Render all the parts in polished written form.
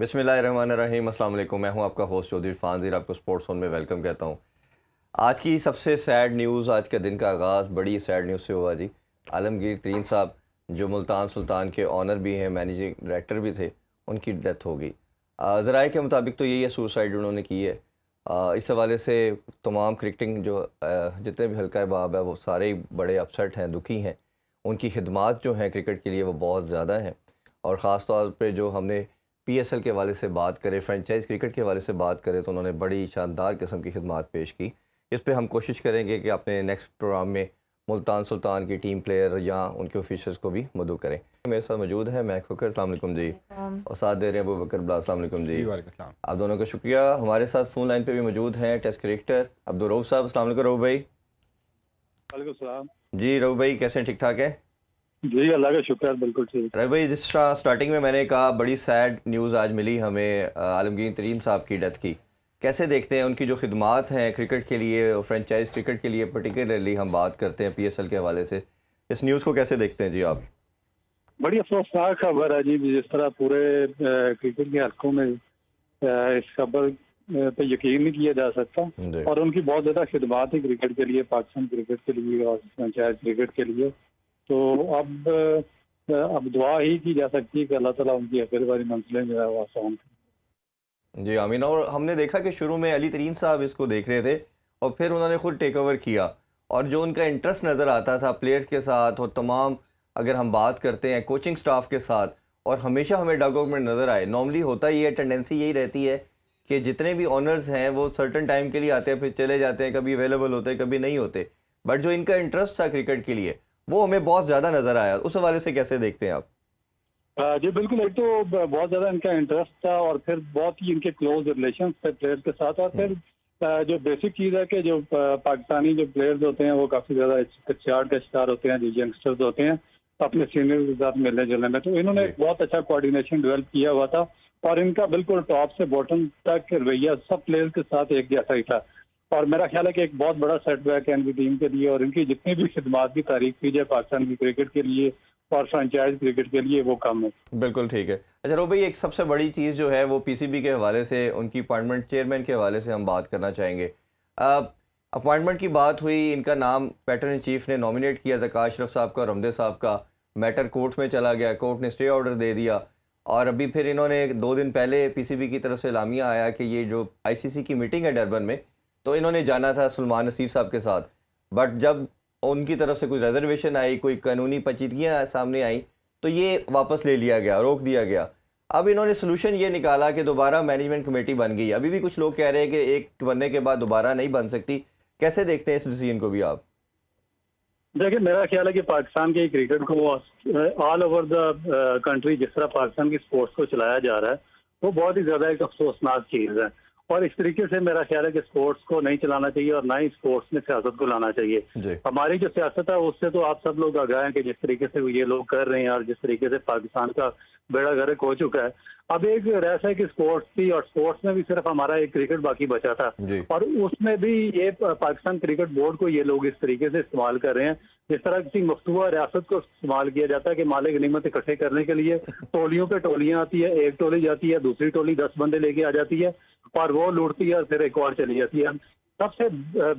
बिस्मिल्लाहिर्रहमानिर्रहीम, अस्सलाम वालेकुम। मैं हूं आपका होस्ट चौधरी फानज़ीर, आपको स्पोर्ट्स जोन में वेलकम कहता हूं। आज की सबसे सैड न्यूज़, आज के दिन का आगाज़ बड़ी सैड न्यूज़ से हुआ जी। आलमगीर तरीन साहब, जो मुल्तान सुल्तान के ऑनर भी हैं, मैनेजिंग डायरेक्टर भी थे, उनकी डेथ हो गई। ज़राए के मुताबिक तो यही है, सुसाइड उन्होंने की है। इस हवाले से तमाम क्रिकेटिंग जो जितने भी हल्का बाब है वो सारे ही बड़े अपसेट हैं, दुखी हैं। उनकी खिदमात जो हैं क्रिकेट के लिए वो बहुत ज़्यादा हैं, और ख़ास तौर पे जो हमने पीएसएल के हवाले से बात करें, फ्रेंचाइज क्रिकेट के हवाले से बात करें, तो उन्होंने बड़ी शानदार किस्म की खिदमात पेश की। इस पे हम कोशिश करेंगे कि अपने नेक्स्ट प्रोग्राम में मुल्तान सुल्तान की टीम प्लेयर या उनके ऑफिशियल्स को भी मदऊ करें। मेरे साथ मौजूद है मैक फ़कर, अस्सलाम वालेकुम जी, और साथ दे रहे हैं अबू बकर बिलाल, अस्सलाम वालेकुम जी। आप दोनों का शुक्रिया। हमारे साथ फ़ोन लाइन पे भी मौजूद हैं टेस्ट क्रिकेटर अब्दुल रऊफ़ साहब, अस्सलाम वालेकुम रऊफ़ भाई। वालेकुम सलाम जी रऊफ़ भाई, कैसे हैं, ठीक ठाक हैं? जी, अल्लाह का शुक्र है, बिल्कुल ठीक। रऊफ़ भाई, जिस तरह स्टार्टिंग में मैंने कहा, बड़ी सैड न्यूज़ आज मिली हमें आलमगीर तरीन साहब की डेथ की। कैसे देखते हैं उनकी जो खिदमात हैं क्रिकेट के लिए और फ्रेंचाइज क्रिकेट के लिए, पर्टिकुलरली हम बात करते हैं पीएसएल के हवाले से, इस न्यूज़ को कैसे देखते हैं जी आप? बड़ी अफसोसनाक खबर है जी, जिस तरह पूरे क्रिकेट के हलकों में इस खबर पे यकीन नहीं किया जा सकता। जी। और उनकी बहुत ज़्यादा खिदमात है क्रिकेट के लिए, पाकिस्तान क्रिकेट के लिए और फ्रेंचाइज क्रिकेट के लिए। तो अब दुआ ही की जा सकती है कि अल्लाह ताला उनकी आखिर वाली मंजिलें जो है वो आसान करें। जी आमीन। और हमने देखा कि शुरू में अली तरीन साहब इसको देख रहे थे, और फिर उन्होंने खुद टेक ओवर किया, और जो उनका इंटरेस्ट नज़र आता था प्लेयर्स के साथ, और तमाम अगर हम बात करते हैं कोचिंग स्टाफ के साथ, और हमेशा हमें डगआउट में नज़र आए। नॉर्मली होता ही है, टेंडेंसी यही रहती है कि जितने भी ऑनर्स हैं वो सर्टन टाइम के लिए आते हैं, फिर चले जाते हैं, कभी अवेलेबल होते हैं, कभी नहीं होते। बट जो इनका इंटरेस्ट था क्रिकेट के लिए, वो हमें बहुत ज़्यादा नज़र आया। उस हवाले से कैसे देखते हैं आप? जी बिल्कुल, एक तो बहुत ज़्यादा इनका इंटरेस्ट था, और फिर बहुत ही इनके क्लोज रिलेशन थे प्लेयर्स के साथ। और फिर जो बेसिक चीज़ है कि जो पाकिस्तानी जो प्लेयर्स होते हैं वो काफ़ी ज़्यादा हिचकिचाहट का शिकार होते हैं, जो यंगस्टर्स होते हैं अपने सीनियर के साथ मिलने जुलने में। तो इन्होंने एक बहुत अच्छा कोऑर्डिनेशन डेवलप किया हुआ था, और इनका बिल्कुल टॉप से बॉटम तक रवैया सब प्लेयर्स के साथ एक जैसा ही था। और मेरा ख्याल है कि एक बहुत बड़ा सेटबैक है इनकी टीम के लिए, और इनकी जितनी भी खिदमात की तारीफ की जाए पाकिस्तान की क्रिकेट के लिए और फ्रेंचाइज क्रिकेट के लिए, वो कम है। बिल्कुल ठीक है। अच्छा रो भाई, एक सबसे बड़ी चीज़ जो है वो पीसीबी के हवाले से, उनकी अपॉइंटमेंट चेयरमैन के हवाले से हम बात करना चाहेंगे। अपॉइंटमेंट की बात हुई, इनका नाम पैटर्न इन चीफ ने नॉमिनेट किया, ज़का अशरफ साहब का, रमदे साहब का। मैटर कोर्ट में चला गया, कोर्ट ने स्टे ऑर्डर दे दिया, और अभी फिर इन्होंने 2 दिन पहले पीसीबी की तरफ से एलामिया आया कि ये जो आईसीसी की मीटिंग है डरबन में, तो इन्होंने जाना था सलमान नसीर साहब के साथ। बट जब उनकी तरफ से कुछ रिजर्वेशन आई, कोई कानूनी पेचीदगियाँ सामने आई, तो ये वापस ले लिया गया, रोक दिया गया। अब इन्होंने सोल्यूशन ये निकाला कि दोबारा मैनेजमेंट कमेटी बन गई। अभी भी कुछ लोग कह रहे हैं कि एक बनने के बाद दोबारा नहीं बन सकती। कैसे देखते हैं इस डिसीजन को भी आप? देखिए, मेरा ख्याल है कि पाकिस्तान के क्रिकेट को ऑल ओवर द कंट्री जिस तरह पाकिस्तान की स्पोर्ट्स को चलाया जा रहा है, वो बहुत ही ज़्यादा एक अफसोसनाक चीज़ है। और इस तरीके से मेरा ख्याल है कि स्पोर्ट्स को नहीं चलाना चाहिए, और ना ही स्पोर्ट्स में सियासत को लाना चाहिए। हमारी जो सियासत है उससे तो आप सब लोग आगाह हैं कि जिस तरीके से ये लोग कर रहे हैं, और जिस तरीके से पाकिस्तान का बेड़ा गर्क हो चुका है। अब एक रहता है कि स्पोर्ट्स थी, और स्पोर्ट्स में भी सिर्फ हमारा एक क्रिकेट बाकी बचा था, और उसमें भी ये पाकिस्तान क्रिकेट बोर्ड को ये लोग इस तरीके से इस्तेमाल कर रहे हैं जिस तरह किसी मफतूआ रियासत को इस्तेमाल किया जाता है कि माले गनीमत इकट्ठे करने के लिए टोलियों पे टोलियां आती है, एक टोली जाती है, दूसरी टोली 10 बंदे लेके आ जाती है, और वो लूटती है, और फिर एक और चली जाती है। सबसे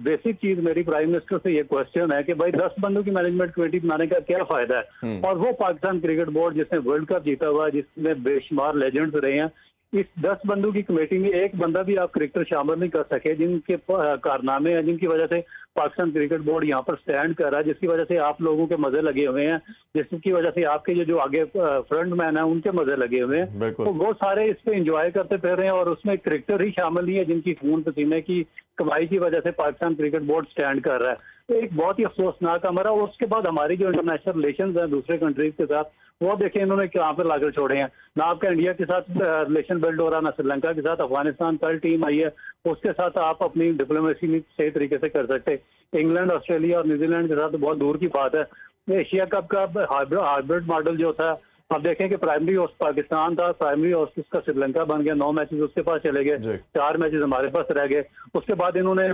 बेसिक चीज मेरी प्राइम मिनिस्टर से ये क्वेश्चन है कि भाई 10 बंदों की मैनेजमेंट कमेटी बनाने का क्या फायदा है? और वो पाकिस्तान क्रिकेट बोर्ड जिसने वर्ल्ड कप जीता हुआ है, जिसमें बेशुमार लेजेंड्स रहे हैं, इस 10 बंदों की कमेटी में एक बंदा भी आप क्रिकेटर शामिल नहीं कर सके, जिनके कारनामे हैं, जिनकी वजह से पाकिस्तान क्रिकेट बोर्ड यहाँ पर स्टैंड कर रहा है, जिसकी वजह से आप लोगों के मजे लगे हुए हैं, जिसकी वजह से आपके जो आगे फ्रंट मैन है उनके मजे लगे हुए हैं। तो वो सारे इस पे एंजॉय करते फिर रहे हैं, और उसमें क्रिकेटर ही शामिल नहीं है जिनकी खून पसीने की कमाई की वजह से पाकिस्तान क्रिकेट बोर्ड स्टैंड कर रहा है। तो एक बहुत ही अफसोसनाक हमारा। और उसके बाद हमारी जो इंटरनेशनल रिलेशन है दूसरे कंट्रीज के साथ, वो देखें इन्होंने कहाँ पर लाकर छोड़े हैं। ना आपका इंडिया के साथ रिलेशन बिल्ड हो रहा, ना श्रीलंका के साथ। अफगानिस्तान कल टीम आई है, उसके साथ आप अपनी डिप्लोमेसी नहीं सही तरीके से कर सकते। इंग्लैंड, ऑस्ट्रेलिया और न्यूजीलैंड के साथ तो बहुत दूर की बात है। एशिया कप का हाइब्रिड मॉडल जो था आप देखें कि प्राइमरी होस्ट पाकिस्तान था, प्राइमरी होस्ट उसका श्रीलंका बन गया, 9 मैचेस उसके पास चले गए, जी। 4 मैचेस हमारे पास रह गए। उसके बाद इन्होंने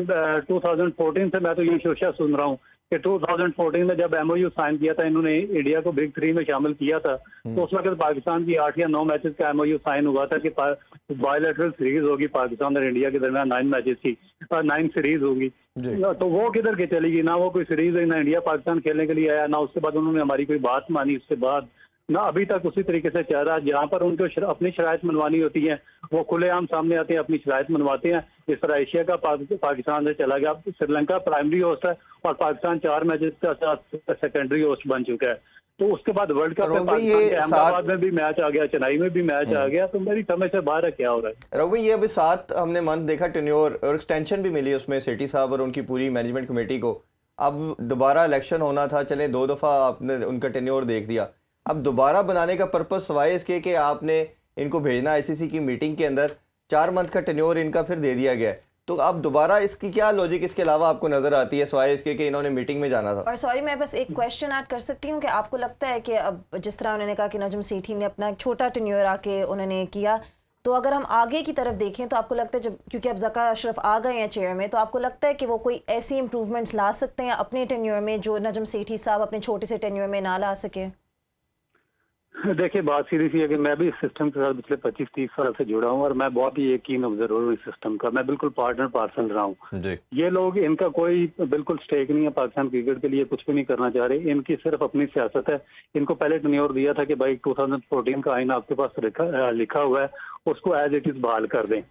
2014 से, मैं तो ये शोशा सुन रहा हूँ कि 2014 में जब एमओयू साइन किया था, इन्होंने इंडिया को बिग 3 में शामिल किया था, तो उस वक्त पाकिस्तान की 8 या 9 मैचेस का एमओयू साइन हुआ था कि बायलैटरल सीरीज होगी पाकिस्तान और इंडिया के दरमियान, 9 मैचेस की 9 सीरीज होगी। जी। तो वो किधर के चली गई? ना वो कोई सीरीज है, ना इंडिया पाकिस्तान खेलने के लिए आया, ना उसके बाद उन्होंने हमारी कोई बात मानी, उसके बाद ना अभी तक उसी तरीके से चल रहा है। जहाँ पर उनको अपनी शराइत मनवानी होती है वो खुलेआम सामने आते हैं, अपनी शराइत मनवाते हैं। जिस तरह एशिया का पाकिस्तान से चला गया, श्रीलंका प्राइमरी होस्ट है और पाकिस्तान 4 मैचेस का सेकेंडरी होस्ट बन चुका है। तो उसके बाद वर्ल्ड कप में पाकिस्तान के अहमदाबाद में भी मैच आ गया, चेन्नई में भी मैच आ गया। तो मेरी समझ से बाहर है क्या हो रहा है। रघु, ये अभी 7 हमने मंथ देखा टेन्योर और एक्सटेंशन भी मिली उसमें सेठी साहब और उनकी पूरी मैनेजमेंट कमेटी को। अब दोबारा इलेक्शन होना था, चले 2 दफ़ा आपने उनका टेन्योर देख दिया। अब दोबारा बनाने का पर्पस सवाए इसके कि आपने इनको भेजना आईसीसी की मीटिंग के अंदर, 4 मंथ का टेन्योर इनका फिर दे दिया गया है। तो अब दोबारा इसकी क्या लॉजिक इसके अलावा आपको नजर आती है सवाए इसके कि इन्होंने मीटिंग में जाना था? और सॉरी, मैं बस एक क्वेश्चन ऐड कर सकती हूँ कि आपको लगता है कि अब जिस तरह उन्होंने कहा कि नजम सेठी ने अपना एक छोटा टेन्योर आके उन्होंने किया, तो अगर हम आगे की तरफ देखें तो आपको लगता है जब, क्योंकि अब ज़का अशरफ आ गए हैं चेयर में, तो आपको लगता है कि वो कोई ऐसी इंप्रूवमेंट्स ला सकते हैं अपने टेन्योर में जो नजम सेठी साहब अपने छोटे से टेन्योर में ना ला सके? देखिए, बात सीधी सी है कि मैं भी इस सिस्टम के साथ पिछले 25-30 साल से जुड़ा हूँ और मैं बहुत ही यकीन ऑब्जर्वर हूँ इस सिस्टम का। मैं बिल्कुल पार्टनर पार्सन रहा हूँ। जी। ये लोग, इनका कोई बिल्कुल स्टेक नहीं है पाकिस्तान क्रिकेट के लिए, कुछ भी नहीं करना चाह रहे। इनकी सिर्फ अपनी सियासत है। इनको पहले टेन्योर दिया था कि भाई 2014 का आइन आपके पास लिखा हुआ है, उसको एज इट इज बहाल कर दें,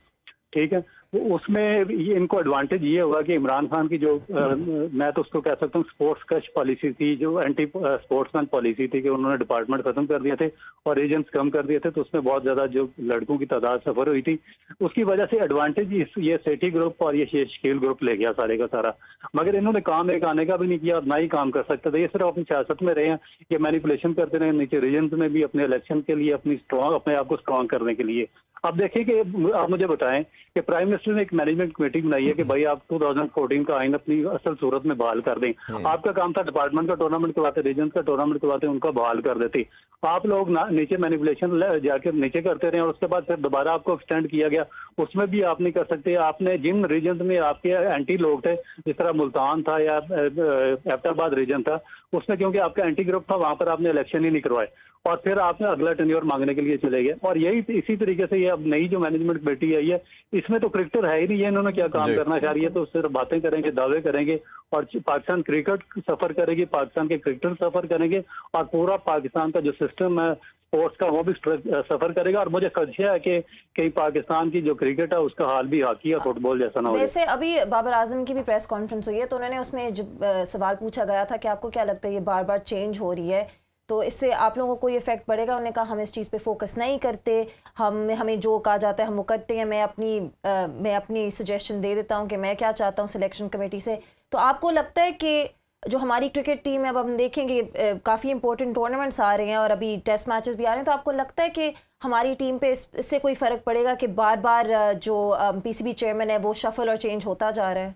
ठीक है। तो उसमें इनको एडवांटेज ये होगा कि इमरान खान की जो मैं तो उसको कह सकता हूँ स्पोर्ट्स कश पॉलिसी थी, जो एंटी स्पोर्ट्समैन पॉलिसी थी कि उन्होंने डिपार्टमेंट खत्म कर दिए थे और एजेंट्स कम कर दिए थे, तो उसमें बहुत ज्यादा जो लड़कों की तादाद सफर हुई थी, उसकी वजह से एडवांटेज ये सेठी ग्रुप और ये शकील ग्रुप ले गया सारे का सारा। मगर इन्होंने काम एक आने का भी नहीं किया और ना ही काम कर सकते थे। ये सिर्फ अपनी सियासत में रहे हैं, ये मैनिपुलेशन करते रहे नीचे रीजन में भी, अपने इलेक्शन के लिए, अपने आप को स्ट्रॉन्ग करने के लिए। अब देखिए कि आप मुझे बताएं कि प्राइम मिनिस्टर ने एक मैनेजमेंट कमेटी बनाई है कि भाई आप 2014 का आइन अपनी असल सूरत में बहाल कर दें। आपका काम था डिपार्टमेंट का टूर्नामेंट करवाते, रीजन का टूर्नामेंट करवाते, उनका बहाल कर देते। आप लोग नीचे मैनिपुलेशन जाकर नीचे करते रहे और उसके बाद फिर दोबारा आपको एक्सटेंड किया गया, उसमें भी आप नहीं कर सकते। आपने जिन रीजन में आपके एंटी लोग थे, जिस तरह मुल्तान था या एबटाबाद रीजन था, उसमें क्योंकि आपका एंटी ग्रुप था, वहां पर आपने इलेक्शन ही नहीं करवाए और फिर आपने अगला टेन्योर मांगने के लिए चले गए। और यही इसी तरीके से ये अब नई जो मैनेजमेंट कमेटी आई है, इसमें तो क्रिकेटर है ही नहीं है, इन्होंने क्या काम करना चाह रही है। तो सिर्फ बातें करेंगे, दावे करेंगे और पाकिस्तान क्रिकेट सफर करेगी, पाकिस्तान के क्रिकेटर सफर करेंगे और पूरा पाकिस्तान का जो सिस्टम है स्पोर्ट्स का वो भी सफर करेगा। और मुझे खदशा है कि कहीं पाकिस्तान की जो क्रिकेट है उसका हाल भी हॉकी या फुटबॉल जैसा ना हो। वैसे अभी बाबर आजम की भी प्रेस कॉन्फ्रेंस हुई है, तो उन्होंने उसमें सवाल पूछा गया था कि आपको क्या लगता है ये बार बार चेंज हो रही है, तो इससे आप लोगों को कोई इफेक्ट पड़ेगा? उन्होंने कहा हम इस चीज़ पे फोकस नहीं करते, हमें जो कहा जाता है हम वो करते हैं। मैं अपनी सजेशन दे देता हूँ कि मैं क्या चाहता हूँ सिलेक्शन कमेटी से। तो आपको लगता है कि जो हमारी क्रिकेट टीम है, अब हम देखेंगे काफ़ी इंपॉर्टेंट टूर्नामेंट्स आ रहे हैं और अभी टेस्ट मैचेस भी आ रहे हैं, तो आपको लगता है कि हमारी टीम पे इससे कोई फ़र्क पड़ेगा कि बार बार जो पीसीबी चेयरमैन है वो शफल और चेंज होता जा रहा है?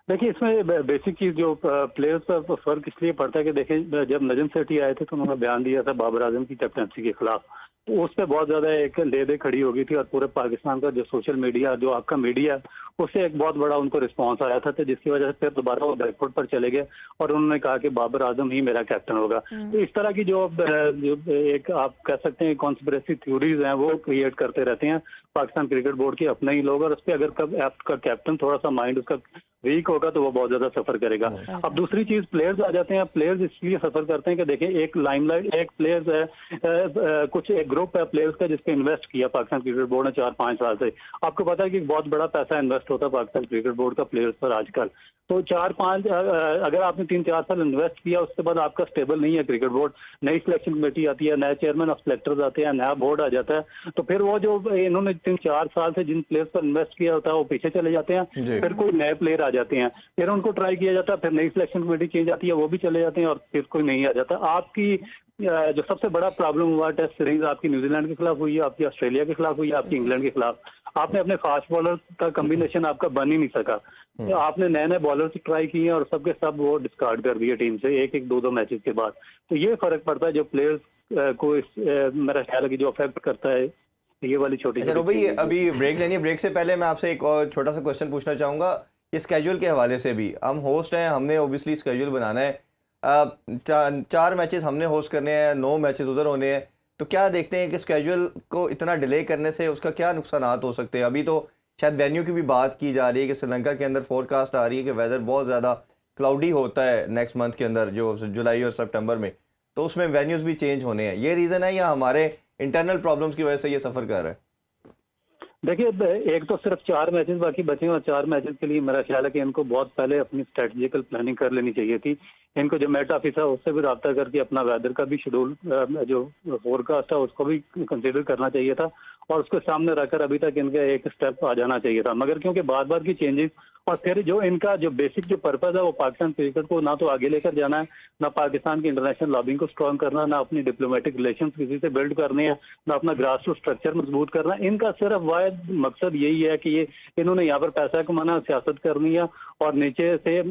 देखिए, इसमें बेसिक चीज जो प्लेयर्स पर फर्क इसलिए पड़ता है कि देखिए, जब नजम सेठी आए थे तो उन्होंने बयान दिया था बाबर आजम की कैप्टनसी के खिलाफ, तो उस पर बहुत ज्यादा एक ले खड़ी हो गई थी और पूरे पाकिस्तान का जो सोशल मीडिया, जो आपका मीडिया, उससे एक बहुत बड़ा उनको रिस्पांस आया था, तो जिसकी वजह से फिर दोबारा वो बैकफुट पर चले गए और उन्होंने कहा कि बाबर आजम ही मेरा कैप्टन होगा। तो इस तरह की जो एक आप कह सकते हैं कॉन्स्पिरेसी थ्योरीज हैं वो क्रिएट करते रहते हैं पाकिस्तान क्रिकेट बोर्ड के अपने ही लोग, और उस पर अगर कब आपका कैप्टन थोड़ा सा माइंड उसका वीक होगा तो वो बहुत ज्यादा सफर करेगा। अब दूसरी चीज प्लेयर्स आ जाते हैं। प्लेयर्स इसलिए सफर करते हैं कि देखिए, एक लाइमलाइट, एक प्लेयर्स है, कुछ एक ग्रुप है प्लेयर्स का जिसपे इन्वेस्ट किया पाकिस्तान क्रिकेट बोर्ड ने 4-5 साल से। आपको पता है कि बहुत बड़ा पैसा इन्वेस्ट होता है पाकिस्तान क्रिकेट बोर्ड का प्लेयर्स पर आजकल। तो 4-5 अगर आपने 3-4 साल इन्वेस्ट किया, उसके बाद आपका स्टेबल नहीं है क्रिकेट बोर्ड, नई सिलेक्शन कमेटी आती है, नए चेयरमैन ऑफ सिलेक्टर्स आते हैं, नया बोर्ड आ जाता है, तो फिर वो जो इन्होंने 3-4 साल से जिन प्लेयर्स पर इन्वेस्ट किया होता है वो पीछे चले जाते हैं, फिर कोई नए प्लेयर आ जाते हैं, फिर उनको ट्राई किया जाता है, फिर नई सिलेक्शन कमेटी चेंज आती है, वो भी चले जाते हैं और फिर कोई नहीं आ जाता। आपकी जो सबसे बड़ा प्रॉब्लम हुआ टेस्ट सीरीज आपकी न्यूजीलैंड के खिलाफ हुई है, आपकी ऑस्ट्रेलिया के खिलाफ हुई है, आपकी इंग्लैंड के खिलाफ। आपने अपने फास्ट बॉलर का कॉम्बिनेशन आपका बन ही नहीं सका। आपने नए नए बॉलर ट्राई किए और सबके सब वो डिस्कार्ड कर दिए टीम से 1-1, 2-2 मैचेस के बाद। तो ये फर्क पड़ता है जो प्लेयर्स को मेरा ख्याल है कि जो अफेक्ट करता है ये वाली छोटी अच्छा भाई, अभी ब्रेक लेनी है। ब्रेक से पहले मैं आपसे एक और छोटा सा क्वेश्चन पूछना चाहूँगा कि स्केड्यूल के हवाले से भी। हम होस्ट हैं, हमने ओबियसली स्केड्यूल बनाना है। 4 मैचेस हमने होस्ट करने हैं, 9 मैचेस उधर होने हैं। तो क्या देखते हैं कि स्केड्यूल को इतना डिले करने से उसका क्या नुकसानात हो सकते हैं? अभी तो शायद वेन्यू की भी बात की जा रही है कि श्रीलंका के अंदर फोरकास्ट आ रही है कि वेदर बहुत ज़्यादा क्लाउडी होता है नेक्स्ट मंथ के अंदर, जो जुलाई और सितंबर में, तो उसमें वेन्यूज़ भी चेंज होने हैं। ये रीज़न है या हमारे इंटरनल प्रॉब्लम्स की वजह से ये सफ़र कर रहा है? देखिए, एक तो सिर्फ 4 मैचेस बाकी बचे हैं और 4 मैचेस के लिए मेरा ख्याल है कि इनको बहुत पहले अपनी स्ट्रेटजिकल प्लानिंग कर लेनी चाहिए थी। इनको जो मेट ऑफिस है उससे भी रब्ता करके अपना वेदर का भी शेड्यूल, जो फोरकास्ट है उसको भी कंसीडर करना चाहिए था और उसको सामने रखकर अभी तक इनका एक स्टेप आ जाना चाहिए था। मगर क्योंकि बार बार की चेंजेस और फिर जो इनका जो बेसिक जो पर्पज है वो पाकिस्तान क्रिकेट को ना तो आगे लेकर जाना है, ना पाकिस्तान की इंटरनेशनल लॉबिंग को स्ट्रॉन्ग करना, ना अपनी डिप्लोमेटिक रिलेशन किसी से बिल्ड करने हैं, ना अपना ग्रास रूट स्ट्रक्चर मजबूत करना। इनका सिर्फ वाहिद मकसद यही है कि ये इन्होंने यहाँ पर पैसा कमाना, सियासत करनी है और नीचे से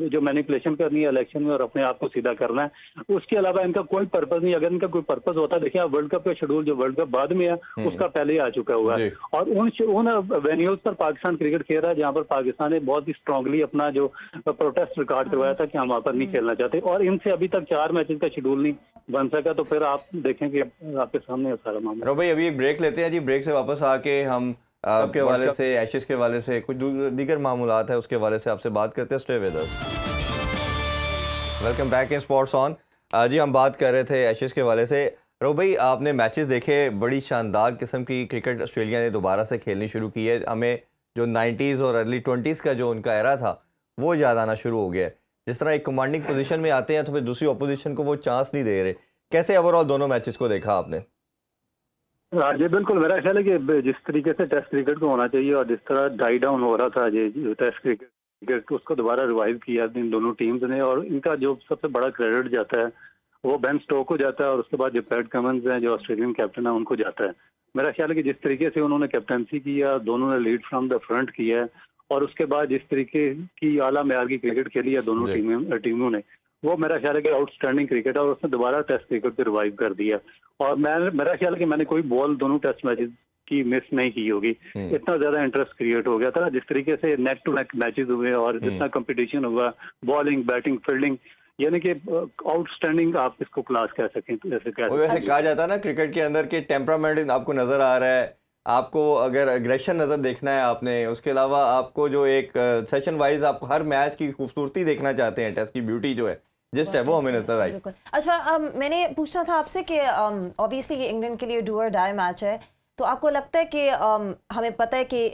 जो मैनिपुलेशन करनी है इलेक्शन में और अपने आप को सीधा करना है। उसके अलावा इनका कोई पर्पज नहीं। अगर इनका कोई पर्पज होता, देखिए आप वर्ल्ड कप का शेड्यूल जो वर्ल्ड कप बाद में है उसका पहले ही आ चुका हुआ है और उन वेन्यूज पर पाकिस्तान क्रिकेट खेल रहा है जहाँ पर पाकिस्तान ने बहुत ही स्ट्रांगली अपना जो प्रोटेस्ट रिकॉर्ड करवाया था कि हम वहाँ पर नहीं खेलना चाहते और इनसे अभी तक 4 मैचेस का शेड्यूल नहीं बन सका। तो फिर आप देखेंगे आपके सामने सारा मामला। भाई अभी एक ब्रेक लेते हैं जी। ब्रेक से वापस आके हम आपके हवाले से, एशेस के हवाले से, कुछ दीगर मामूलात है उसके हवाले से आपसे बात करते हैं। Stay with us. Welcome back in sports on. जी हम बात कर रहे थे एशेस के हवाले से। रो भाई, आपने मैचेस देखे, बड़ी शानदार किस्म की क्रिकेट ऑस्ट्रेलिया ने दोबारा से खेलनी शुरू की है। हमें जो 90s और अर्ली 20s का जो उनका एरा था वो याद आना शुरू हो गया है। जिस तरह एक कमांडिंग पोजीशन में आते हैं तो फिर दूसरी ऑपोजिशन को वो चांस नहीं दे रहे। कैसे ओवरऑल दोनों मैचेस को देखा आपने? जी बिल्कुल, मेरा ख्याल है कि जिस तरीके से टेस्ट क्रिकेट को होना चाहिए और जिस तरह डाई डाउन हो रहा था ये टेस्ट क्रिकेट, उसको दोबारा रिवाइव किया इन दोनों टीम्स ने और इनका जो सबसे बड़ा क्रेडिट जाता है वो बेन स्टोक को जाता है और उसके बाद जो पैट कमिंस हैं जो ऑस्ट्रेलियन कैप्टन है उनको जाता है। मेरा ख्याल है कि जिस तरीके से उन्होंने कैप्टनसी किया, दोनों ने लीड फ्रॉम द फ्रंट किया है और उसके बाद जिस तरीके की आला मेयार की क्रिकेट खेली है दोनों टीमों ने, वो मेरा ख्याल है कि आउटस्टैंडिंग क्रिकेट है और उसने दोबारा टेस्ट क्रिकेट को रिवाइव कर दिया। और मेरा ख्याल है कि मैंने कोई बॉल दोनों टेस्ट मैचेस की मिस नहीं की होगी। इतना ज्यादा इंटरेस्ट क्रिएट हो गया था जिस तरीके से नेक टू नेक मैचेस हुए और जितना कंपटीशन हुआ, बॉलिंग, बैटिंग, फील्डिंग, यानी कि आउटस्टैंडिंग आप इसको क्लास कह सकें। जैसे कहा जाता है ना क्रिकेट के अंदर के टेम्परामेंट आपको नजर आ रहा है। आपको अगर एग्रेशन नजर देखना है आपने, उसके अलावा आपको जो एक सेशन वाइज आप हर मैच की खूबसूरती देखना चाहते हैं, टेस्ट की ब्यूटी जो है जिस है वो हमें नजर आई। अच्छा, मैंने पूछना था आपसे कि ऑब्वियसली ये इंग्लैंड के लिए डू और डाई मैच है, तो आपको लगता है कि हमें पता है कि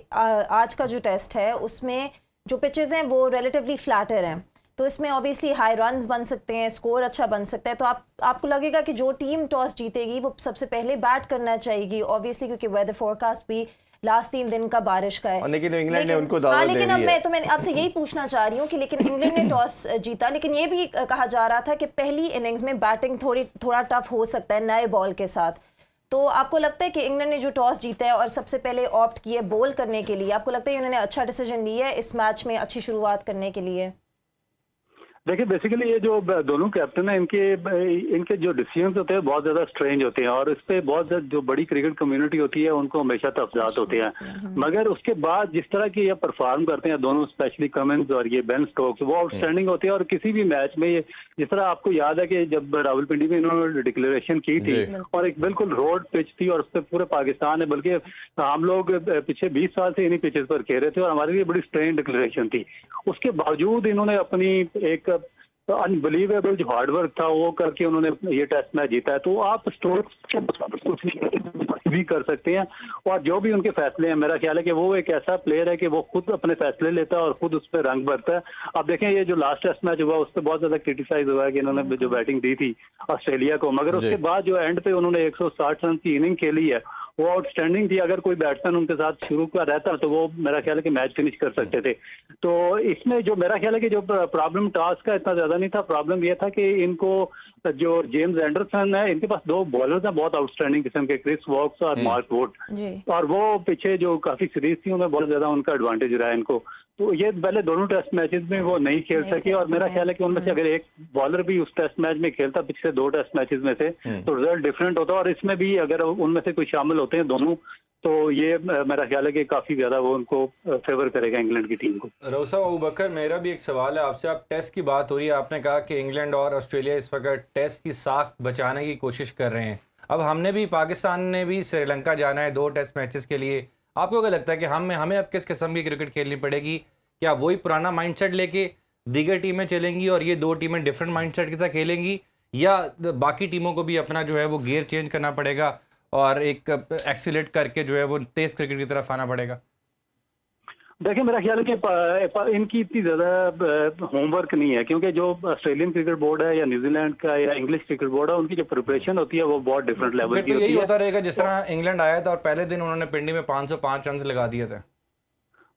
आज का जो टेस्ट है उसमें जो पिचेस हैं वो रिलेटिवली फ्लैटर हैं, तो इसमें ऑब्वियसली हाई रन्स बन सकते हैं, स्कोर अच्छा बन सकता है, तो आपको लगेगा कि जो टीम टॉस जीतेगी वो सबसे पहले बैट करना चाहेगी, ऑब्वियसली क्योंकि वेदर फोरकास्ट भी लास्ट 3 दिन का बारिश का है। लेकिन इंग्लैंड ने उनको दावत दे दी है। लेकिन अब मैं आपसे यही पूछना चाह रही हूँ कि लेकिन इंग्लैंड ने टॉस जीता, लेकिन ये भी कहा जा रहा था कि पहली इनिंग्स में बैटिंग थोड़ा टफ हो सकता है नए बॉल के साथ। तो आपको लगता है कि इंग्लैंड ने जो टॉस जीता है और सबसे पहले ऑप्ट किया बॉल करने के लिए, आपको लगता है उन्होंने अच्छा डिसीजन लिया है इस मैच में अच्छी शुरुआत करने के लिए? देखिए, बेसिकली ये जो दोनों कैप्टन हैं इनके जो डिसीजंस होते हैं बहुत ज़्यादा स्ट्रेंज होते हैं और इस पे बहुत जो बड़ी क्रिकेट कम्युनिटी होती है उनको हमेशा तफजात होते हैं। मगर उसके बाद जिस तरह की ये परफॉर्म करते हैं दोनों, स्पेशली कमिंस और ये बेन स्टोक्स, वो आउटस्टैंडिंग होते हैं। और किसी भी मैच में ये, जिस तरह आपको याद है कि जब रावलपिंडी में इन्होंने डिक्लेरेशन की थी और एक बिल्कुल रोड पिच थी और उस पर पूरे पाकिस्तान है, बल्कि हम लोग पिछले 20 साल से इन्हीं पिचेस पर खेल रहे थे और हमारे लिए बड़ी स्ट्रेंज डिक्लेरेशन थी। उसके बावजूद इन्होंने अपनी एक तो अनबिलीवेबल जो हार्डवर्क था वो करके उन्होंने ये टेस्ट मैच जीता है। तो आप स्टोक्स कुछ भी कर सकते हैं और जो भी उनके फैसले हैं, मेरा ख्याल है कि वो एक ऐसा प्लेयर है कि वो खुद अपने फैसले लेता है और खुद उस पर रंग भरता है। अब देखें, ये जो लास्ट टेस्ट मैच हुआ उस पर बहुत ज्यादा क्रिटिसाइज हुआ है कि इन्होंने जो बैटिंग दी थी ऑस्ट्रेलिया को, मगर उसके बाद जो एंड पे उन्होंने 160 रन की इनिंग खेली है वो आउटस्टैंडिंग थी। अगर कोई बैट्समैन उनके साथ शुरू का रहता तो वो मेरा ख्याल है कि मैच फिनिश कर सकते थे। तो इसमें जो मेरा ख्याल है कि जो प्रॉब्लम टॉस का इतना ज्यादा नहीं था, प्रॉब्लम ये था कि इनको जो जेम्स एंडरसन है, इनके पास 2 बॉलर्स हैं बहुत आउटस्टैंडिंग किस्म के, क्रिस वॉक्स और मार्क वुड, और वो पीछे जो काफी सीरीज थी उनमें बहुत ज्यादा उनका एडवांटेज रहा है इनको। तो ये पहले दोनों टेस्ट मैचेस में वो नहीं खेल नहीं सके, खेल और मेरा पाए। ख्याल है कि उनमें से अगर एक बॉलर भी उस टेस्ट मैच में खेलता पिछले 2 टेस्ट मैचेस में से, तो रिजल्ट डिफरेंट होता, और इसमें भी अगर उनमें से कोई शामिल होते हैं दोनों, तो ये मेरा ख्याल है कि काफी ज्यादा वो उनको फेवर करेगा इंग्लैंड की टीम को। रऊसा अबू बकर, मेरा भी एक सवाल है आपसे। आप टेस्ट की बात हो रही है, आपने कहा कि इंग्लैंड और ऑस्ट्रेलिया इस वक्त टेस्ट की साख बचाने की कोशिश कर रहे हैं। अब हमने भी, पाकिस्तान ने भी श्रीलंका जाना है 2 टेस्ट मैचेस के लिए। आपको क्या लगता है कि हमें अब किस किस्म की क्रिकेट खेलनी पड़ेगी? क्या वही पुराना माइंडसेट लेके दीगर टीमें चलेंगी और ये 2 टीमें डिफरेंट माइंडसेट के साथ खेलेंगी, या बाकी टीमों को भी अपना जो है वो गियर चेंज करना पड़ेगा और एक एक्सीलेट करके जो है वो तेज क्रिकेट की तरफ आना पड़ेगा? देखिए, मेरा ख्याल है कि इनकी इतनी ज्यादा होमवर्क नहीं है, क्योंकि जो ऑस्ट्रेलियन क्रिकेट बोर्ड है या न्यूजीलैंड का या इंग्लिश क्रिकेट बोर्ड है, उनकी जो प्रिपरेशन होती है वो बहुत डिफरेंट लेवल फिर की तो होती यही है। होता रहेगा जिस तरह इंग्लैंड आया था और पहले दिन उन्होंने पिंडी में 505 रन लगा दिए थे।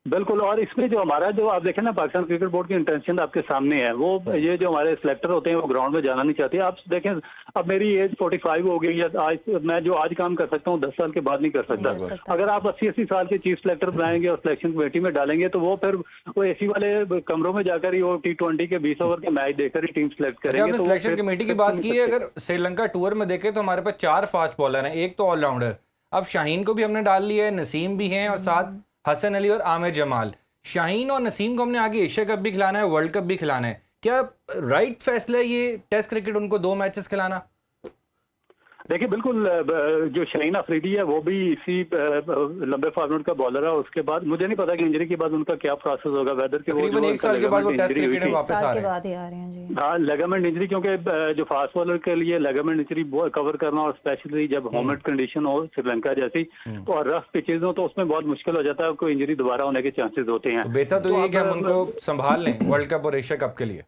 बिल्कुल, और इसमें जो हमारा जो आप देखें ना, पाकिस्तान क्रिकेट बोर्ड की इंटेंशन आपके सामने है। वो ये जो हमारे सिलेक्टर होते हैं वो ग्राउंड में जाना नहीं चाहते। आप देखें, अब मेरी एज 45 हो गई है, आज मैं जो आज काम कर सकता हूँ 10 साल के बाद नहीं कर नहीं कर सकता। सकता। अगर आप 80-80 साल के चीफ सिलेक्टर बनाएंगे और सिलेक्शन कमेटी में डालेंगे, तो वो फिर वो एसी वाले कमरों में जाकर ही वो T20 के 20 ओवर के मैच देखकर ही टीम सिलेक्ट जब करेंगे। आपने तो वो सिलेक्शन फिर कमेटी की फिर बात नहीं की है, सकते। अगर श्रीलंका टूर में देखें तो हमारे पास 4 फास्ट बॉलर हैं, एक तो ऑलराउंडर। अब शाहीन को भी हमने डाल लिया है, नसीम भी हैं और साथ हसन अली और आमिर जमाल। शाहीन और नसीम को हमने आगे एशिया कप भी खिलाना है, वर्ल्ड कप भी खिलाना है। क्या राइट फैसला है ये टेस्ट क्रिकेट उनको 2 मैचेस खिलाना? देखिए, बिल्कुल, जो शाहीन अफरीदी है वो भी इसी लंबे फॉर्मेट का बॉलर है। उसके बाद मुझे नहीं पता कि इंजरी के बाद उनका क्या प्रोसेस होगा, वेदर के वो तकरीबन जो 1 साल के बाद वो टेस्ट क्रिकेट में वापस आ साल के रहे हैं। बाद ही आ रहे हैं जी। हाँ, लेगामेंट इंजरी, क्योंकि जो फास्ट बॉलर के लिए लेगामेंट इंजरी कवर करना, और स्पेशली जब होमेड कंडीशन हो श्रीलंका जैसी, तो और रफ पिचेज हो, तो उसमें बहुत मुश्किल हो जाता है, कोई इंजरी दोबारा होने के चांसेस होते हैं। तो बेहतर तो ये है कि हम अब- उनको संभाल लें वर्ल्ड कप और एशिया कप के लिए।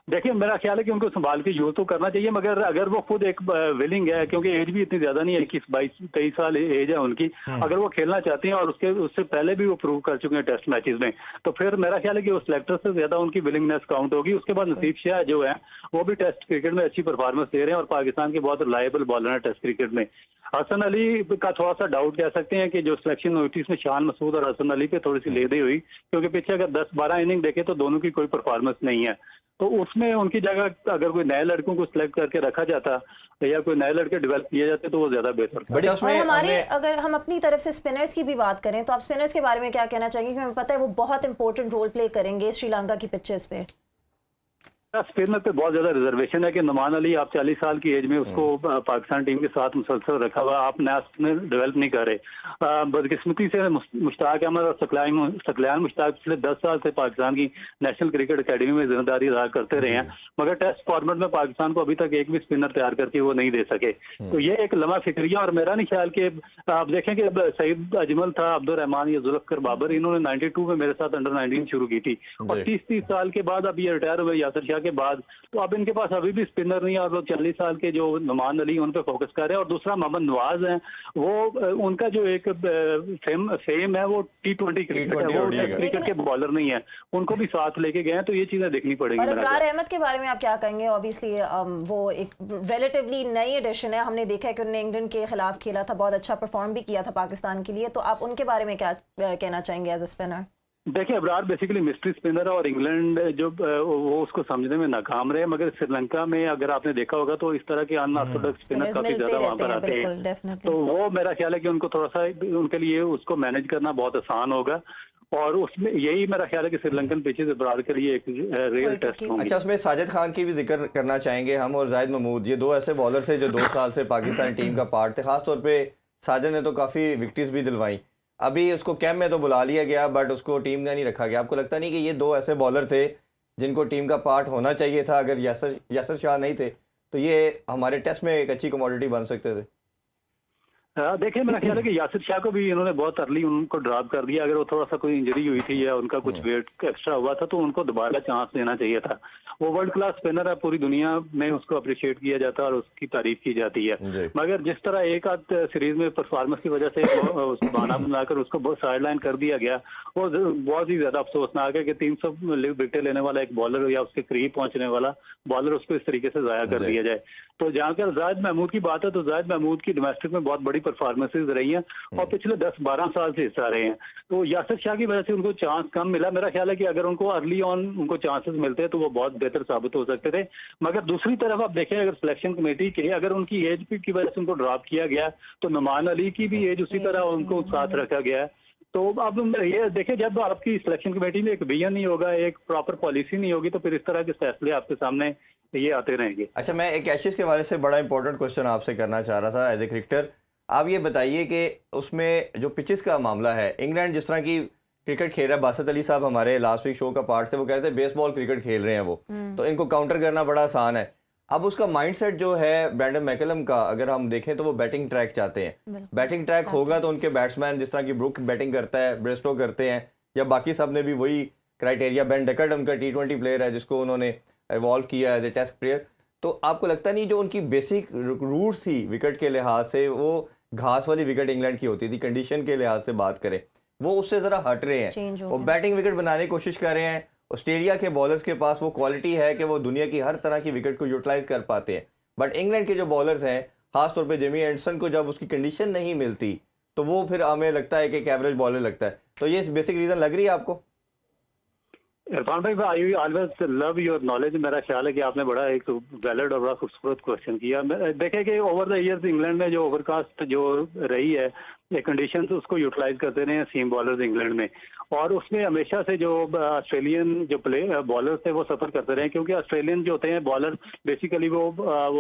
देखिए, मेरा ख्याल है कि उनको संभाल के यूज तो करना चाहिए, मगर अगर वो खुद एक विलिंग है, क्योंकि एज भी इतनी ज्यादा नहीं है, 21-22-23 साल एज है उनकी, अगर वो खेलना चाहती हैं और उससे पहले भी वो प्रूव कर चुके हैं टेस्ट मैचेस में, तो फिर मेरा ख्याल है कि वो सिलेक्टर से ज्यादा उनकी विलिंगनेस काउंट होगी। उसके बाद नसीब शाह जो है वो भी टेस्ट क्रिकेट में अच्छी परफॉर्मेंस दे रहे हैं और पाकिस्तान के बहुत रिलायबल बॉलर हैं टेस्ट क्रिकेट में। हसन अली का थोड़ा सा डाउट कह सकते हैं कि जो सिलेक्शन हुई थी इसमें शान मसूद और हसन अली पे थोड़ी सी लेदी हुई, क्योंकि पीछे अगर 10-12 इनिंग देखे तो दोनों की कोई परफॉर्मेंस नहीं है। तो उसमें उनकी जगह अगर कोई नए लड़कों को सिलेक्ट करके रखा जाता या कोई नए लड़के डेवलप किए जाते तो वो ज्यादा बेहतर था। अच्छा, और उसमें हमारे हमने अगर हम अपनी तरफ से स्पिनर्स की भी बात करें तो आप स्पिनर्स के बारे में क्या कहना चाहेंगे? क्योंकि हमें पता है वो बहुत इंपॉर्टेंट रोल प्ले करेंगे श्रीलंका की पिचेस पे। स्पिनर पे बहुत ज्यादा रिजर्वेशन है कि नुमान अली, आप 40 साल की एज में उसको पाकिस्तान टीम के साथ मुसलसल रखा हुआ, आप नया स्पिनर डेवलप नहीं कर रहे। बदकिस्मती से मुश्ताक अहमद और सकलान मुश्ताक पिछले 10 साल से पाकिस्तान की नेशनल क्रिकेट अकेडमी में जिम्मेदारी अदा करते रहे हैं, मगर टेस्ट फॉर्मेट में पाकिस्तान को अभी तक एक भी स्पिनर तैयार करके वो नहीं दे सके। तो ये एक लम्हा फिक्रिया, और मेरा नहीं ख्याल कि आप देखें कि सईद अजमल था, अब्दुल रहमान या जुल्फकर बाबर, इन्होंने 92 में मेरे साथ अंडर 19 शुरू की थी, और 30 साल के बाद अब ये रिटायर हुए यासिर शाह के बाद, तो अब इनके पास अभी भी स्पिनर नहीं है, और लोग 40 साल के जो नुमान अली उन पे फोकस कर रहे हैं। और दूसरा मोहम्मद नवाज है, वो उनका जो एक फेम है वो T20 क्रिकेट है, वो ODI का। क्रिकेट के बॉलर नहीं है, उनको भी साथ लेके गए हैं, तो ये चीजें देखनी पड़ेगी। और मेरा अबरार ख्याल। अहमद के बारे में आप क्या कहेंगे? ऑब्वियसली वो एक रिलेटिवली नई एडिशन है, हमने देखा है कि उन्होंने इंग्लैंड के खिलाफ खेला था, बहुत अच्छा परफॉर्म भी किया था पाकिस्तान के लिए, तो आप उनके बारे में क्या कहना चाहेंगे एज अ स्पिनर? देखिए, अबरार बेसिकली मिस्ट्री स्पिनर है, और इंग्लैंड जो वो उसको समझने में नाकाम रहे, मगर श्रीलंका में अगर आपने देखा होगा तो इस तरह के अनऑर्थोडॉक्स स्पिनर स्पिनर्स काफी मिलते ज्यादा वहां रहते पर हैं, आते हैं, बिल्कुल, डेफिनेटली। तो वो मेरा ख्याल है कि उनको थोड़ा सा उनके लिए उसको मैनेज करना बहुत आसान होगा, और उसमें यही मेरा ख्याल है कि श्रीलंकन पिचेस अबरार के लिए एक रियल टेस्ट होंगे। अच्छा, उसमें साजिद खान की भी जिक्र करना चाहेंगे हम, और जाहिद महमूद, ये 2 ऐसे बॉलर थे जो 2 साल से पाकिस्तान टीम का पार्ट थे। खासतौर पे साजिद ने तो काफ़ी विकेट्स भी दिलवाई। अभी उसको कैंप में तो बुला लिया गया, बट उसको टीम में नहीं रखा गया। आपको लगता नहीं कि ये 2 ऐसे बॉलर थे जिनको टीम का पार्ट होना चाहिए था? अगर यासिर शाह नहीं थे तो ये हमारे टेस्ट में एक अच्छी कमोडिटी बन सकते थे। देखिए, मेरा ख्याल है कि यासिर शाह को भी इन्होंने बहुत अर्ली उनको ड्रॉप कर दिया। अगर वो थोड़ा सा कोई इंजरी हुई थी या उनका कुछ वेट एक्स्ट्रा हुआ था तो उनको दोबारा चांस देना चाहिए था। वो वर्ल्ड क्लास स्पिनर है, पूरी दुनिया में उसको अप्रिशिएट किया जाता है और उसकी तारीफ की जाती है, मगर जिस तरह एक आध सीरीज में परफॉर्मेंस की वजह से उसको बहाना बनाकर उसको साइड लाइन कर दिया गया, वो बहुत ही ज्यादा अफसोसनाक है कि 300 विकेटें लेने वाला एक बॉलर या उसके करीब पहुंचने वाला बॉलर उसको इस तरीके से जाया कर दिया जाए। तो जहाँ कर जाहिद महमूद की बात है, तो जाहिद महमूद की डोमेस्टिक में बहुत बड़ी परफॉर्मेंसेज रही हैं और पिछले 10-12 साल से हिस्सा रहे हैं। तो यासिर शाह की वजह से उनको चांस कम मिला। मेरा ख्याल है कि अगर उनको अर्ली ऑन उनको चांसेस मिलते तो वो बहुत बेहतर साबित हो सकते थे। मगर दूसरी तरफ आप देखें, अगर सिलेक्शन कमेटी के अगर उनकी एज की वजह से उनको ड्रॉप किया गया, तो नुमान अली की भी एज उसी तरह उनको साथ रखा गया है। तो अब ये देखिए, जब आपकी सिलेक्शन कमेटी में एक विजन नहीं होगा, एक प्रॉपर पॉलिसी नहीं होगी, तो फिर इस तरह के फैसले आपके सामने ये आते रहेंगे। अच्छा, मैं एक एशेज के हवाले से बड़ा इंपॉर्टेंट क्वेश्चन आपसे करना चाह रहा था एज ए क्रिकेटर। आप ये बताइए कि उसमें जो पिचेस का मामला है, इंग्लैंड जिस तरह की क्रिकेट खेल रहा है, बासत अली साहब हमारे लास्ट वीक शो का पार्ट थे, वो कह रहे थे बेसबॉल क्रिकेट खेल रहे हैं वो, तो इनको काउंटर करना बड़ा आसान है। अब उसका माइंडसेट जो है ब्रैंडन मैकलम का, अगर हम देखें तो वो बैटिंग ट्रैक चाहते हैं। बैटिंग ट्रैक होगा तो उनके बैट्समैन जिस तरह की ब्रुक बैटिंग करता है, ब्रेस्टो करते हैं, या बाकी सब ने भी वही क्राइटेरिया, बेन डेकर्ट उनका T20 प्लेयर है जिसको उन्होंने इवॉल्व किया एज ए टेस्ट प्लेयर। तो आपको लगता नहीं जो उनकी बेसिक रूट्स थी विकेट के लिहाज से, वो घास वाली विकेट इंग्लैंड की होती थी, कंडीशन के लिहाज से बात करें, वो उससे ज़रा हट रहे हैं, वो बैटिंग विकेट बनाने की कोशिश कर रहे हैं। ऑस्ट्रेलिया के बॉलर्स के पास वो क्वालिटी है कि वो दुनिया की हर तरह की विकेट को यूटिलाइज कर पाते हैं, बट इंग्लैंड के जो बॉलर्स हैं, खासतौर पे जेमी एंडरसन को जब उसकी कंडीशन नहीं मिलती तो वो फिर हमें लगता है कि एक एवरेज बॉलर लगता है। तो ये बेसिक रीज़न लग रही है आपको? इरफान भाई, I always love your knowledge. मेरा ख्याल है कि आपने बड़ा एक वैलिड और बड़ा खूबसूरत क्वेश्चन किया। देखें कि ओवर द ईयर्स इंग्लैंड में जो ओवरकास्ट जो रही है, ये कंडीशंस उसको यूटिलाइज करते रहे हैं सीम बॉलर्स इंग्लैंड में, और उसमें हमेशा से जो ऑस्ट्रेलियन जो बॉलर्स थे वो सफ़र करते रहे, क्योंकि ऑस्ट्रेलियन जो होते हैं बॉलर बेसिकली वो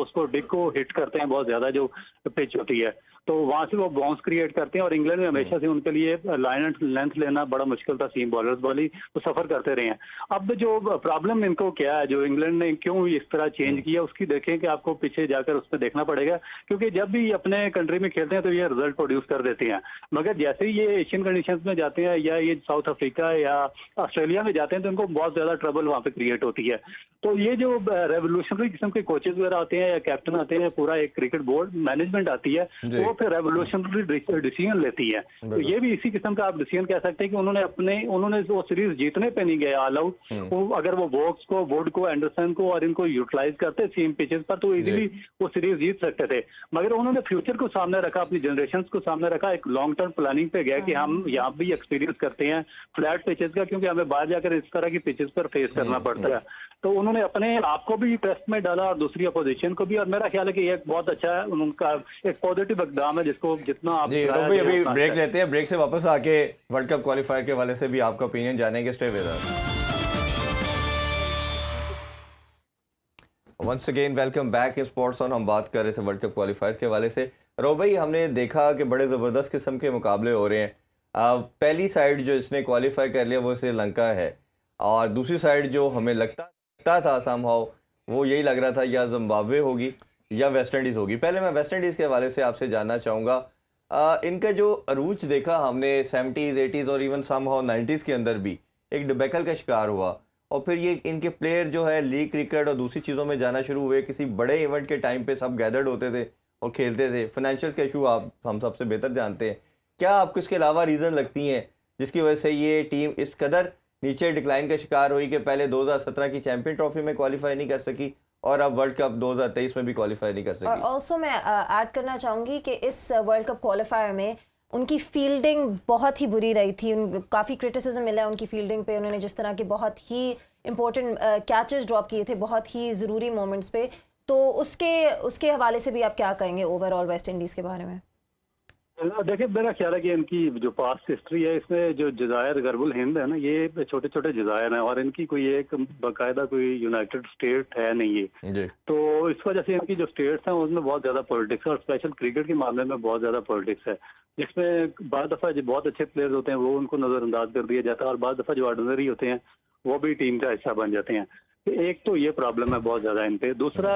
उसको डिग को हिट करते हैं बहुत ज़्यादा जो पिच होती है, तो वहाँ से वो बाउंस क्रिएट करते हैं, और इंग्लैंड में हमेशा से उनके लिए लाइन एंड लेंथ लेना बड़ा मुश्किल था सीम बॉलर्स वाली, वो सफ़र करते रहे हैं। अब जो प्रॉब्लम इनको क्या है, जो इंग्लैंड ने क्यों इस तरह चेंज किया, उसकी देखें कि आपको पीछे जाकर उस पर देखना पड़ेगा, क्योंकि जब भी अपने कंट्री में खेलते हैं तो ये रिजल्ट प्रोड्यूस कर देते हैं, मगर जैसे ही ये एशियन कंडीशंस में जाते हैं या ये साउथ अफ्रीका या ऑस्ट्रेलिया में जाते हैं तो इनको बहुत ज़्यादा ट्रबल वहाँ पे क्रिएट होती है। तो ये जो रेवोल्यूशनरी किस्म के कोचेज वगैरह आते हैं या कैप्टन आते हैं, पूरा एक क्रिकेट बोर्ड मैनेजमेंट आती है, तो वो फिर रेवोल्यूशनरी डिसीजन लेती है। तो ये भी इसी किस्म का आप डिसीजन कह सकते हैं कि उन्होंने वो सीरीज जीतने पे नहीं गए ऑल आउट। अगर वो वोक्स को, वुड को, एंडरसन को और इनको यूटिलाइज करते सेम पिचेस पर तो इजीली वो सीरीज जीत सकते थे, मगर उन्होंने फ्यूचर को सामने रखा, अपनी जनरेशन को सामने रखा, एक लॉन्ग टर्म प्लानिंग पे गया कि हम यहाँ भी एक्सपीरियंस करते हैं फ्लैट पिचेस का, क्योंकि हमें बाहर जाकर इस तरह की पिचेस पर फेस करना पड़ता है। तो उन्होंने अपने आप को भी टेस्ट में डाला और दूसरी अपोजिशन को भी, और मेरा ख्याल है कि ये एक बहुत अच्छा है उनका एक पॉजिटिव इकदाम है, जिसको जितना आप अभी ब्रेक लेते हैं, ब्रेक से वापस आके वर्ल्ड कप क्वालिफायर के वाले से भी आपका ओपिनियन जानेंगे। Stay with us. Once again welcome back in sports On. हम बात कर रहे थे वर्ल्ड कप क्वालिफायर के हवाले से। रो भाई, हमने देखा कि बड़े ज़बरदस्त किस्म के मुकाबले हो रहे हैं। पहली साइड जो इसने क्वालिफाई कर लिया वो श्रीलंका है, और दूसरी साइड जो हमें लगता था समहाउ वो यही लग रहा था या जिम्बाब्वे होगी या वेस्ट इंडीज़ होगी। पहले मैं वेस्ट इंडीज़ के हवाले से आपसे जानना चाहूँगा, इनका जो अरूज देखा हमने 70s 80s और इवन समहाउ 90s के अंदर भी एक डिबेकल का शिकार हुआ, और फिर ये इनके प्लेयर जो है लीग क्रिकेट और दूसरी चीज़ों में जाना शुरू हुए। किसी बड़े इवेंट के टाइम पे सब गैदर्ड होते थे और खेलते थे। फाइनेंशियल के इशू आप हम सबसे बेहतर जानते हैं। क्या आपको इसके अलावा रीज़न लगती हैं जिसकी वजह से ये टीम इस कदर नीचे डिक्लाइन का शिकार हुई कि पहले 2017 की चैंपियन ट्रॉफी में क्वालिफाई नहीं कर सकी और अब वर्ल्ड कप 2023 में भी क्वालिफाई नहीं कर सकी? और ऑल्सो मैं ऐड करना चाहूँगी कि इस वर्ल्ड कप क्वालिफायर में उनकी फील्डिंग बहुत ही बुरी रही थी। काफ़ी क्रिटिसिज्म मिला है उनकी फील्डिंग पे। उन्होंने जिस तरह के बहुत ही इंपॉर्टेंट कैचेस ड्रॉप किए थे बहुत ही ज़रूरी मोमेंट्स पे, तो उसके हवाले से भी आप क्या कहेंगे ओवरऑल वेस्ट इंडीज़ के बारे में? देखिए, मेरा ख्याल है कि इनकी जो पास्ट हिस्ट्री है, इसमें जो जज़ायर गरबुल हिंद है ना, ये छोटे छोटे जज़ायर हैं और इनकी कोई एक बाकायदा कोई यूनाइटेड स्टेट है नहीं ये। तो इस वजह से इनकी जो स्टेट्स हैं उसमें बहुत ज़्यादा पॉलिटिक्स है, और स्पेशल क्रिकेट के मामले में बहुत ज़्यादा पॉलिटिक्स है, जिसमें बाद दफ़ा जो बहुत अच्छे प्लेयर्स होते हैं वो उनको नज़रअंदाज कर दिया जाता है, और बाद दफ़ा जो ऑर्डिनरी होते हैं वो भी टीम का हिस्सा बन जाते हैं। एक तो ये प्रॉब्लम है बहुत ज़्यादा इन पे। दूसरा,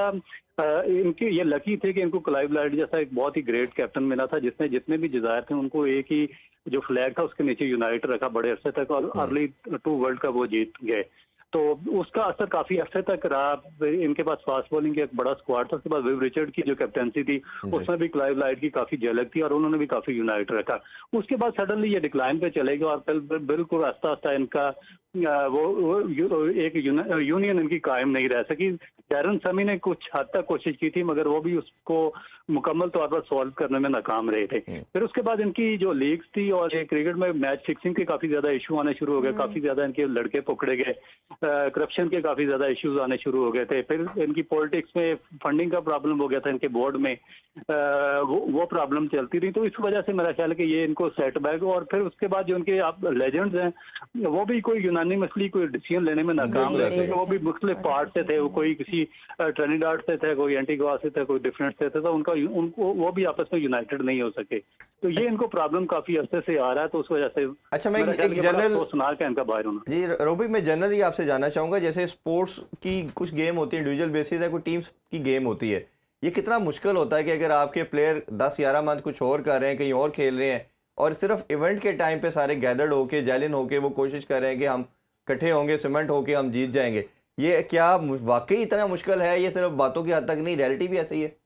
इनके ये लकी थे कि इनको क्लाइव लाइट जैसा एक बहुत ही ग्रेट कैप्टन मिला था, जिसने जितने भी जज़ायर थे उनको एक ही जो फ्लैग था उसके नीचे यूनाइट रखा बड़े अरसे तक, और अर्ली 2 वर्ल्ड कप वो जीत गए। तो उसका असर काफ़ी अरसे तक रहा। इनके पास फास्ट बॉलिंग का एक बड़ा स्क्वाड था। उसके बाद विव रिचर्ड की जो कैप्टनसी थी उसमें भी क्लाइव लाइट की काफ़ी झलक थी और उन्होंने भी काफ़ी यूनाइट रखा। उसके बाद सडनली ये डिक्लाइन पे चले गए और फिर बिल्कुल आस्ता आस्ता इनका एक यूनियन इनकी कायम नहीं रह सकी। डैरन समी ने कुछ हद तक कोशिश की थी, मगर वो भी उसको मुकम्मल तौर पर सॉल्व करने में नाकाम रहे थे। फिर उसके बाद इनकी जो लीग्स थी और ये क्रिकेट में मैच फिक्सिंग के काफ़ी ज़्यादा इशू आने शुरू हो गए, काफ़ी ज़्यादा इनके लड़के पकड़े गए, करप्शन के काफ़ी ज़्यादा इश्यूज आने शुरू हो गए थे। फिर इनकी पॉलिटिक्स में फंडिंग का प्रॉब्लम हो गया था, इनके बोर्ड में वो प्रॉब्लम चलती रही। तो इस वजह से मेरा ख्याल है कि ये इनको सेटबैक, और फिर उसके बाद जो उनके आप लेजेंड्स हैं वो भी कोई यूनानी मसली कोई डिसीजन लेने में नाकाम रहे, क्योंकि वो भी मुख्तलिफ पार्ट से थे। वो कोई किसी ट्रिनिडाड से थे, कोई एंटीगुआ से थे, कोई डिफरेंट से थे, तो उनको वो भी आपस में यूनाइटेड नहीं हो सके। तो ये इनको प्रॉब्लम काफी अरसे से आ रहा है, तो उस वजह से अच्छा, मैं एक जनरल सुनार का इनका बाहर होना। जी रोबी, मैं जनरली आपसे जानना चाहूंगा, जैसे स्पोर्ट्स की कुछ गेम होती है इंडिविजुअल बेसिस है, कोई टीम्स की गेम होती है, ये कितना मुश्किल होता है कि अगर आपके प्लेयर 10-11 मंथ कुछ और कर रहे हैं, कहीं और खेल रहे हैं, और सिर्फ इवेंट के टाइम पे सारे गैदर्ड होके जैलिन होके वो कोशिश कर रहे हैं कि हम इकट्ठे होंगे, सीमेंट होके हम जीत जाएंगे। ये क्या वाकई इतना मुश्किल है? ये सिर्फ बातों की हद तक नहीं, रियलिटी भी ऐसी है?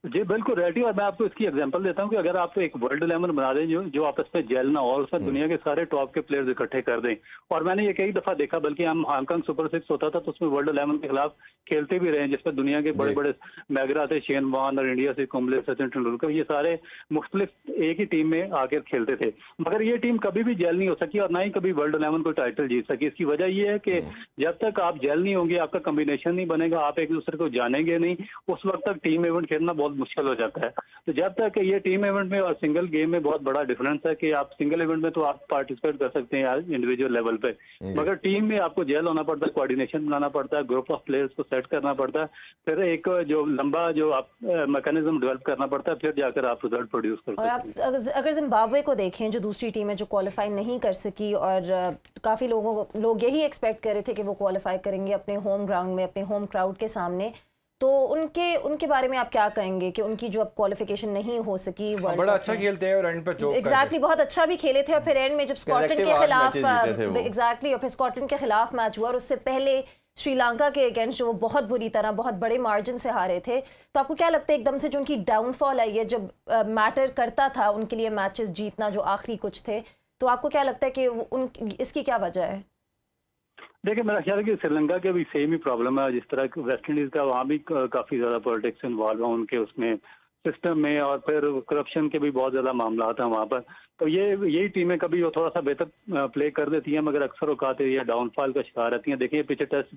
जी बिल्कुल रेडी। और मैं आपको इसकी एग्जांपल देता हूँ कि अगर आप एक वर्ल्ड 11 बना दें जो आपस में जेल ना हो और उसमें दुनिया के सारे टॉप के प्लेयर्स इकट्ठे कर दें, और मैंने ये कई दफा देखा, बल्कि हम हांगकांग सुपर 6 होता था तो उसमें वर्ल्ड 11 के खिलाफ खेलते भी रहे, जिसमें दुनिया के बड़े बड़े मैगरा थे, शेन वॉर्न, और इंडिया से कुंबले, सचिन तेंदुलकर, ये सारे मुख्तलिफ एक ही टीम में आकर खेलते थे। मगर ये टीम कभी भी जेल नहीं हो सकी और ना ही कभी वर्ल्ड 11 को टाइटल जीत सकी। इसकी वजह ये है कि जब तक आप जेल नहीं होंगे, आपका कम्बिनेशन नहीं बनेगा, आप एक दूसरे को जानेंगे नहीं, उस वक्त तक टीम इवेंट खेलना बहुत मुश्किल हो जाता है। तो जब तक ये टीम इवेंट में और सिंगल गेम में बहुत बड़ा डिफरेंस है कि आप सिंगल इवेंट में तो आप पार्टिसिपेट कर सकते हैं इंडिविजुअल लेवल पे, मगर टीम में आपको जेल होना पड़ता है, कोऑर्डिनेशन बनाना पड़ता है, ग्रुप ऑफ प्लेयर्स को सेट करना पड़ता है, फिर एक जो लंबा जो आप मैकेनिज्म डेवलप करना पड़ता है, फिर जाकर आप रिजल्ट प्रोड्यूस कर सकते हैं। और आप अगर जिम्बाब्वे को देखें, जो दूसरी टीम है जो क्वालिफाई नहीं कर सकी, और काफ़ी लोग यही एक्सपेक्ट कर रहे थे कि वो क्वालिफाई करेंगे अपने होम ग्राउंड में, अपने होम क्राउड के सामने, तो उनके बारे में आप क्या कहेंगे कि उनकी जो अब क्वालिफिकेशन नहीं हो सकी? बड़ा अच्छा खेलते हैं और एंड पे चोक एग्जैक्टली बहुत अच्छा भी खेले थे, और फिर एंड में जब स्कॉटलैंड के खिलाफ एग्जैक्टली और फिर स्कॉटलैंड के खिलाफ मैच हुआ, और उससे पहले श्रीलंका के अगेंस्ट जो वो बहुत बुरी तरह बहुत बड़े मार्जिन से हारे थे। तो आपको क्या लगता है एकदम से जो उनकी डाउनफॉल आई है, जब मैटर करता था उनके लिए मैचेस जीतना जो आखिरी कुछ थे, तो आपको क्या लगता है कि इसकी क्या वजह है? देखिए मेरा ख्याल है कि श्रीलंका के भी सेम ही प्रॉब्लम है, जिस तरह वेस्ट इंडीज का, वहाँ भी काफ़ी ज़्यादा पॉलिटिक्स इन्वॉल्व है उनके उसमें सिस्टम में, और फिर करप्शन के भी बहुत ज़्यादा मामला हैं वहाँ पर। तो यही टीमें कभी वो थोड़ा सा बेहतर प्ले कर देती हैं, मगर अक्सर औकात ये डाउनफॉल का शिकार रहती हैं। देखिए पीछे टेस्ट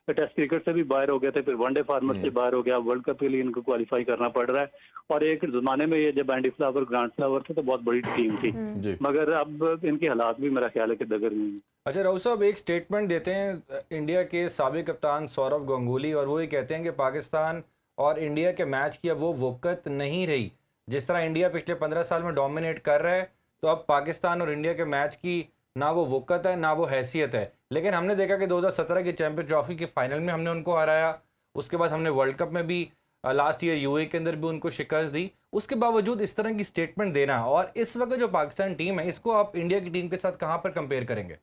क्रिकेट से भी बाहर हो गए थे, फिर वनडे फॉर्मेट से बाहर हो गया, वर्ल्ड कप के लिए इनको क्वालिफाई करना पड़ रहा है। और एक ज़माने में ये जब एंडी फ्लावर, ग्रांट फ्लावर थे तो बहुत बड़ी टीम थी, मगर अब इनके हालात भी मेरा ख्याल है कि दगर नहीं है। अच्छा राव साहब, एक स्टेटमेंट देते हैं इंडिया के साबिक कप्तान सौरव गंगुली, और वो ये कहते हैं कि पाकिस्तान और इंडिया के मैच की अब वो वक़्त नहीं रही। जिस तरह इंडिया पिछले 15 साल में डोमिनेट कर रहा है, तो अब पाकिस्तान और इंडिया के मैच की ना वो वक़्त है ना वो हैसियत है। लेकिन हमने देखा कि 2017 की चैंपियंस ट्रॉफी के फाइनल में हमने उनको हराया, उसके बाद हमने वर्ल्ड कप में भी लास्ट ईयर यूएई के अंदर भी उनको शिकस्त दी। उसके बावजूद इस तरह की स्टेटमेंट देना, और इस वक्त जो पाकिस्तान टीम है, इसको आप इंडिया की टीम के साथ कहाँ पर कंपेयर करेंगे?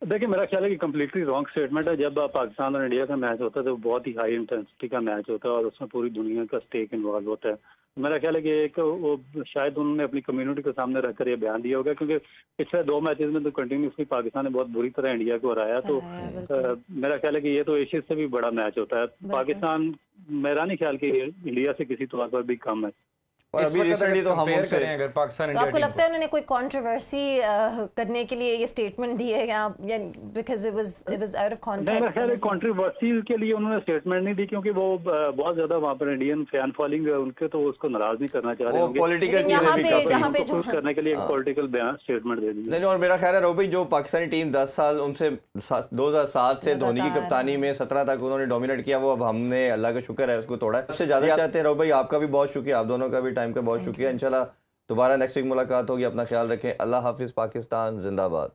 देखिए मेरा ख्याल है कि कम्प्लीटली रॉन्ग स्टेटमेंट है। जब पाकिस्तान और इंडिया का मैच होता है तो बहुत ही हाई इंटेंसिटी का मैच होता है और उसमें पूरी दुनिया का स्टेक इन्वॉल्व होता है। मेरा ख्याल है कि एक वो शायद उन्होंने अपनी कम्युनिटी के सामने रखकर ये बयान दिया होगा, क्योंकि पिछले 2 मैचेस में तो कंटिन्यूसली पाकिस्तान ने बहुत बुरी तरह इंडिया को हराया। तो मेरा ख्याल है कि ये तो एशिया से भी बड़ा मैच होता है। पाकिस्तान मेरा नहीं ख्याल कि इंडिया से किसी तौर पर भी कम है। और अभी रिसेंटली तो हम उनसे अगर पाकिस्तान तो आपको लगता है उन्होंने कोई कंट्रोवर्सी करने के लिए ये स्टेटमेंट दी है, या because it was out of context? मेरा ख्याल है कंट्रोवर्सी के लिए उन्होंने स्टेटमेंट नहीं दी, क्योंकि वो बहुत ज्यादा वहाँ पर इंडियन फैन फॉलोइंग है उनके, तो उसको नाराज नहीं करना चाह रहे होंगे। पॉलिटिकल चीजें भी खुश करने के लिए एक पॉलिटिकल बयान स्टेटमेंट दे दी। नहीं, और मेरा ख्याल है रोबी, जो पाकिस्तानी टीम 10 साल उनसे 2007 से धोनी की कप्तानी में 17 तक उन्होंने डोमिनेट किया, वो अब हमने अल्लाह का शुक्र है उसको तोड़ा। सबसे ज्यादा चाहते हैं रोबी, आपका भी बहुत शुक्रिया, आप दोनों का भी टाइम का बहुत शुक्रिया। इंशाल्लाह दोबारा नेक्स्ट वीक मुलाकात होगी। अपना ख्याल रखें। अल्लाह हाफिज। पाकिस्तान जिंदाबाद।